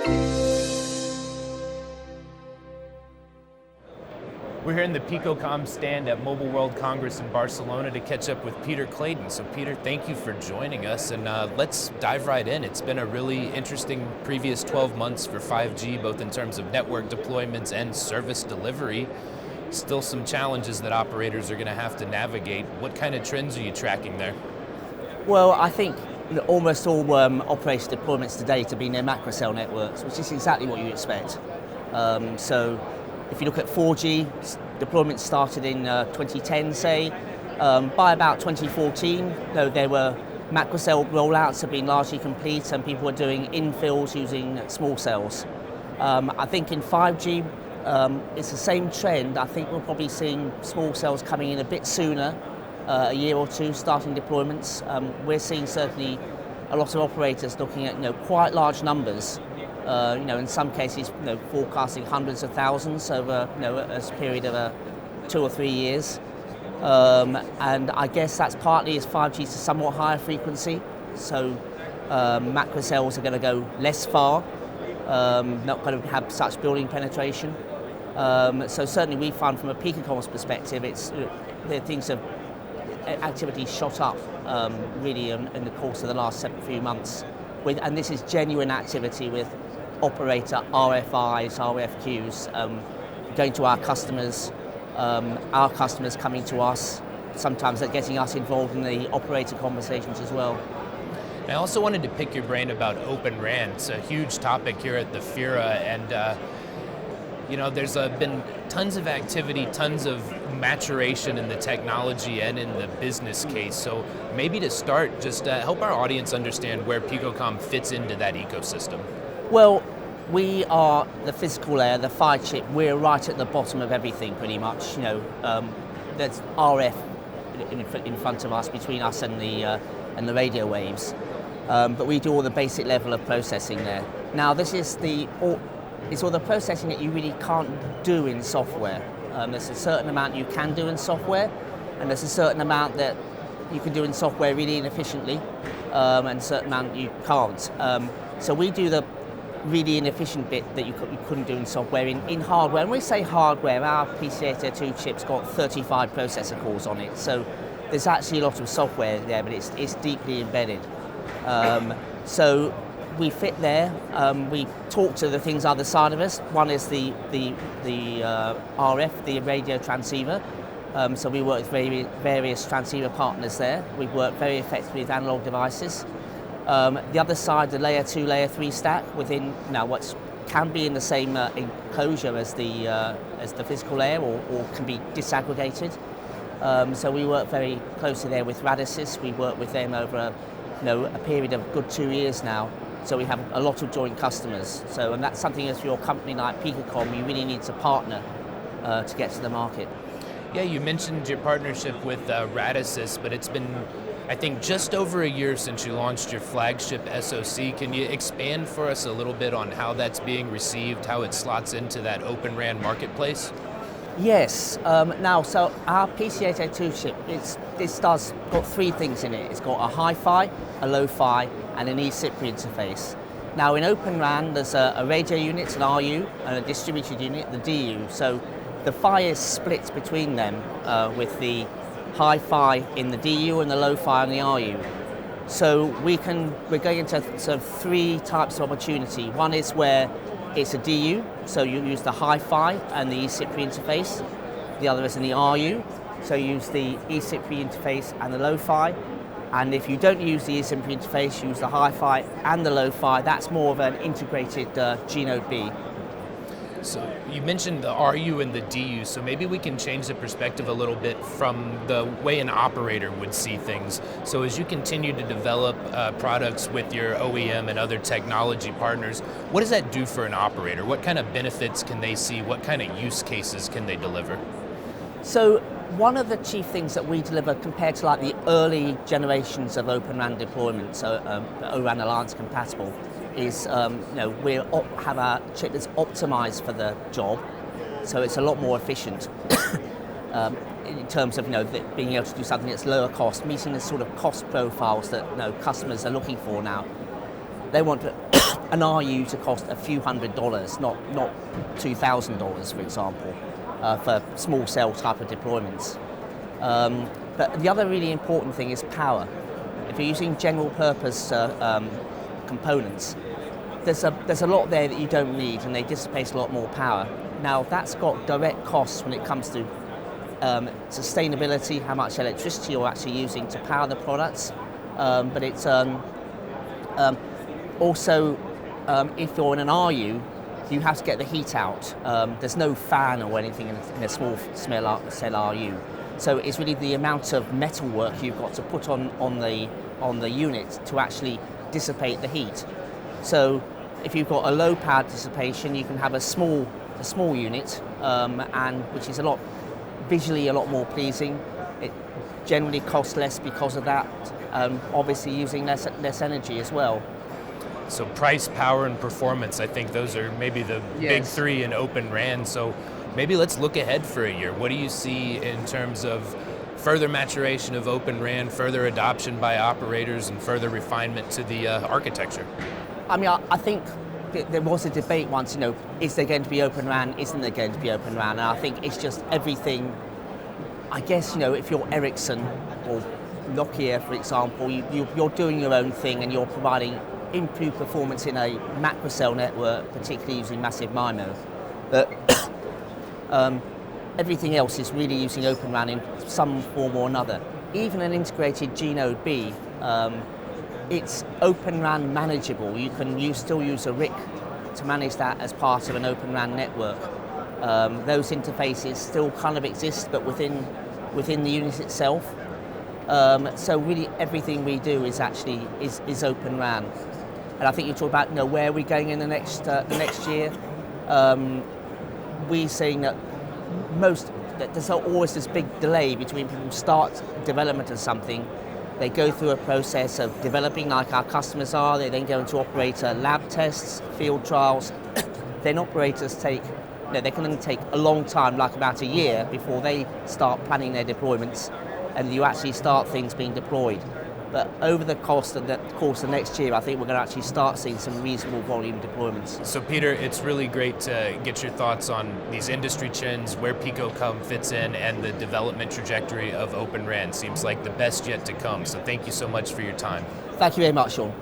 We're here in the Picocom stand at Mobile World Congress in Barcelona to catch up with Peter Claydon. So Peter, thank you for joining us, and let's dive right in. It's been a really interesting previous 12 months for 5G, both in terms of network deployments and service delivery. Still some challenges that operators are going to have to navigate. What kind of trends are you tracking there? Well, I think almost all operator deployments today have been their macro cell networks, which is exactly what you expect. So if you look at 4G, deployments started in 2010, say. By about 2014, there were macro cell rollouts have been largely complete, and people were doing infills using small cells. I think in 5G, it's the same trend. I think we're probably seeing small cells coming in a bit sooner, a year or two, starting deployments. We're seeing certainly a lot of operators looking at quite large numbers. In some cases, forecasting hundreds of thousands over a period of 2 or 3 years. And I guess that's partly as 5G is a somewhat higher frequency, so macro cells are going to go less far, not going to have such building penetration. So certainly we find from a Picocom's perspective, activity shot up really in the course of the last few months. And this is genuine activity with operator RFIs, RFQs, going to our customers coming to us. Sometimes they're getting us involved in the operator conversations as well. I also wanted to pick your brain about Open RAN. It's a huge topic here at the FIRA, and there's been tons of activity, tons of maturation in the technology and in the business case. So maybe to start, just help our audience understand where Picocom fits into that ecosystem. Well, we are the physical layer, the PHY chip. We're right at the bottom of everything, pretty much. There's RF in front of us, between us and the radio waves. But we do all the basic level of processing there. Now, this is it's all the processing that you really can't do in software. There's a certain amount you can do in software, and there's a certain amount that you can do in software really inefficiently, and a certain amount you can't. So we do the really inefficient bit that you couldn't do in software in hardware. And when we say hardware, our PCI-2 chip's got 35 processor cores on it, so there's actually a lot of software there, but it's deeply embedded. So we fit there. We talk to the things either side of us. One is the RF, the radio transceiver. So we work with various transceiver partners there. We work very effectively with analog devices. The other side, the layer 2, layer 3 stack within what can be in the same enclosure as the physical layer, or can be disaggregated. So we work very closely there with Radisys. We work with them over a period of good 2 years now. So we have a lot of joint customers. And that's something, as your company like Picocom, you really need to partner to get to the market. Yeah, you mentioned your partnership with Radisys, but it's been, I think, just over a year since you launched your flagship SoC. Can you expand for us a little bit on how that's being received, how it slots into that Open RAN marketplace? Yes. So our PCI-2 chip, it's got 3 things in it. It's got a hi-fi, a low-fi, and an eCPRI interface. Now in Open RAN, there's a radio unit, an RU, and a distributed unit, the DU. So the PHY is split between them with the hi-fi in the DU and the low-fi in the RU. So we're going into sort of 3 types of opportunity. One is where it's a DU, so you use the hi-fi and the eCPRI interface. The other is in the RU, so you use the eCPRI interface and the low-fi. And if you don't use the eSIMPRI interface, use the hi-fi and the low-fi, that's more of an integrated G-Node B. So you mentioned the RU and the DU, so maybe we can change the perspective a little bit from the way an operator would see things. So as you continue to develop products with your OEM and other technology partners, what does that do for an operator? What kind of benefits can they see? What kind of use cases can they deliver? So one of the chief things that we deliver compared to like the early generations of Open RAN deployment, so O-RAN Alliance compatible, is we have a chip that's optimized for the job, so it's a lot more efficient in terms of being able to do something that's lower cost, meeting the sort of cost profiles that customers are looking for now. They want an RU to cost a few $100s, not $2,000, for example, for small cell type of deployments. But the other really important thing is power. If you're using general purpose components, there's a lot there that you don't need, and they dissipate a lot more power. Now that's got direct costs when it comes to sustainability, how much electricity you're actually using to power the products, but it's also if you're in an RU, you have to get the heat out. There's no fan or anything in a small cell RU, so it's really the amount of metal work you've got to put on the unit to actually dissipate the heat. So if you've got a low power dissipation, you can have a small unit, and which is visually a lot more pleasing. It generally costs less because of that. Obviously using less energy as well. So price, power, and performance, I think those are maybe the big three in Open RAN. So maybe let's look ahead for a year. What do you see in terms of further maturation of Open RAN, further adoption by operators, and further refinement to the architecture? I mean, I think there was a debate once, is there going to be Open RAN, isn't there going to be Open RAN? And I think it's just everything. I guess, if you're Ericsson or Nokia, for example, you're doing your own thing and you're providing improved performance in a macro cell network, particularly using massive MIMO. But everything else is really using Open RAN in some form or another. Even an integrated G-Node B, it's Open RAN manageable. You can still use a RIC to manage that as part of an Open RAN network. Those interfaces still kind of exist, but within the unit itself. So really everything we do is actually is Open RAN. And I think you talk about where are we going in the next year. We're saying that there's always this big delay between people start development of something. They go through a process of developing, like our customers are. They then go into operator lab tests, field trials. Then operators they can only take a long time, like about a year, before they start planning their deployments, and you actually start things being deployed. But over the course of next year, I think we're going to actually start seeing some reasonable volume deployments. So Peter, it's really great to get your thoughts on these industry trends, where Picocom fits in, and the development trajectory of Open RAN. Seems like the best yet to come. So thank you so much for your time. Thank you very much, Sean.